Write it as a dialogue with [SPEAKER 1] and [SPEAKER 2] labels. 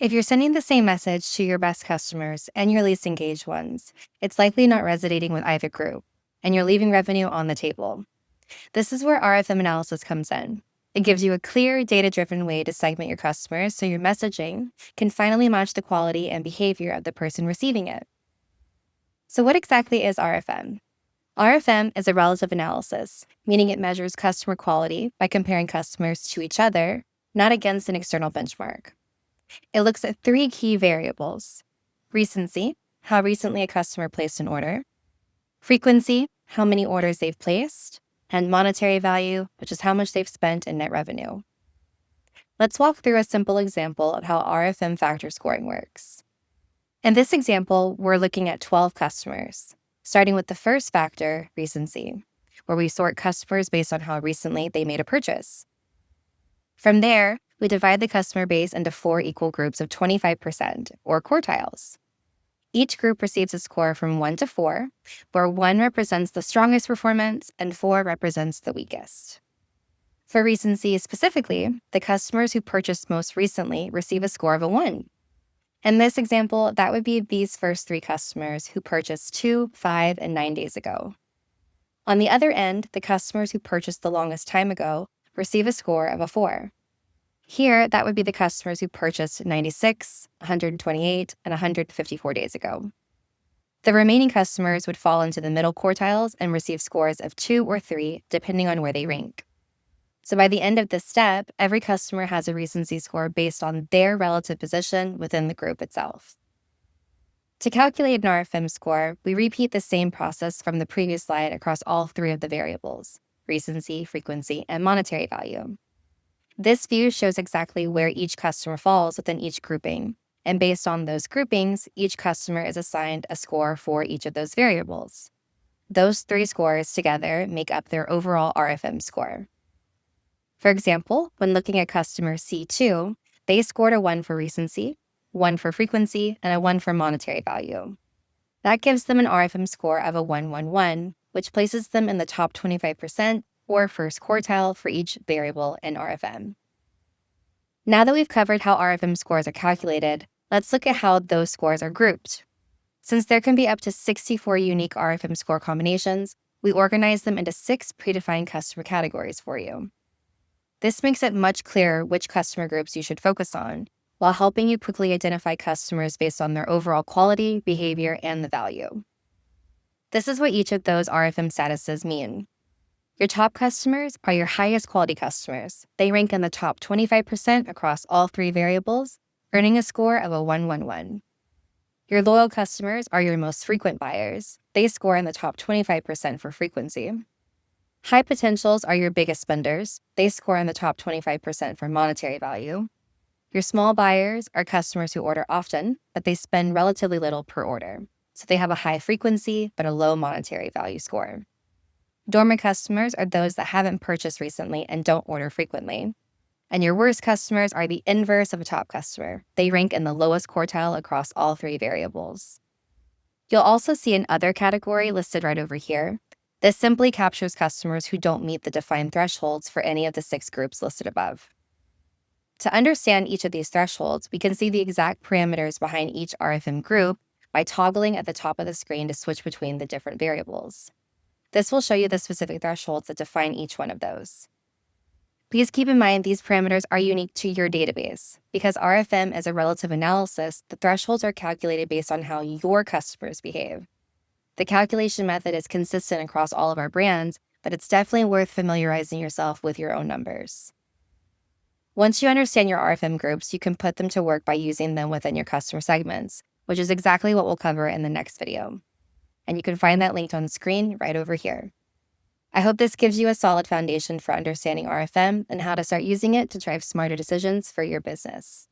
[SPEAKER 1] If you're sending the same message to your best customers and your least engaged ones, it's likely not resonating with either group, and you're leaving revenue on the table. This is where RFM analysis comes in. It gives you a clear, data-driven way to segment your customers so your messaging can finally match the quality and behavior of the person receiving it. So what exactly is RFM? RFM is a relative analysis, meaning it measures customer quality by comparing customers to each other, not against an external benchmark. It looks at three key variables: recency, how recently a customer placed an order; frequency, how many orders they've placed; and monetary value, which is how much they've spent in net revenue. Let's walk through a simple example of how RFM factor scoring works. In this example, we're looking at 12 customers, starting with the first factor, recency, where we sort customers based on how recently they made a purchase. From there, we divide the customer base into 4 equal groups of 25%, or quartiles. Each group receives a score from 1 to 4, where 1 represents the strongest performance and 4 represents the weakest. For recency specifically, the customers who purchased most recently receive a score of a 1. In this example, that would be these first 3 customers who purchased 2, 5, and 9 days ago. On the other end, the customers who purchased the longest time ago receive a score of a 4. Here, that would be the customers who purchased 96, 128, and 154 days ago. The remaining customers would fall into the middle quartiles and receive scores of 2 or 3, depending on where they rank. So by the end of this step, every customer has a recency score based on their relative position within the group itself. To calculate an RFM score, we repeat the same process from the previous slide across all 3 of the variables: recency, frequency, and monetary value. This view shows exactly where each customer falls within each grouping, and based on those groupings, each customer is assigned a score for each of those variables. Those 3 scores together make up their overall RFM score. For example, when looking at customer C2, they scored a 1 for recency, 1 for frequency, and a 1 for monetary value. That gives them an RFM score of a 111, which places them in the top 25% or first quartile for each variable in RFM. Now that we've covered how RFM scores are calculated, let's look at how those scores are grouped. Since there can be up to 64 unique RFM score combinations, we organize them into 6 predefined customer categories for you. This makes it much clearer which customer groups you should focus on, while helping you quickly identify customers based on their overall quality, behavior, and the value. This is what each of those RFM statuses mean. Your top customers are your highest quality customers. They rank in the top 25% across all 3 variables, earning a score of a 111. Your loyal customers are your most frequent buyers. They score in the top 25% for frequency. High potentials are your biggest spenders. They score in the top 25% for monetary value. Your small buyers are customers who order often, but they spend relatively little per order, so they have a high frequency but a low monetary value score. Dormant customers are those that haven't purchased recently and don't order frequently. And your worst customers are the inverse of a top customer. They rank in the lowest quartile across all 3 variables. You'll also see an other category listed right over here. This simply captures customers who don't meet the defined thresholds for any of the 6 groups listed above. To understand each of these thresholds, we can see the exact parameters behind each RFM group by toggling at the top of the screen to switch between the different variables. This will show you the specific thresholds that define each one of those. Please keep in mind these parameters are unique to your database. Because RFM is a relative analysis, the thresholds are calculated based on how your customers behave. The calculation method is consistent across all of our brands, but it's definitely worth familiarizing yourself with your own numbers. Once you understand your RFM groups, you can put them to work by using them within your customer segments, which is exactly what we'll cover in the next video. And you can find that linked on screen right over here. I hope this gives you a solid foundation for understanding RFM and how to start using it to drive smarter decisions for your business.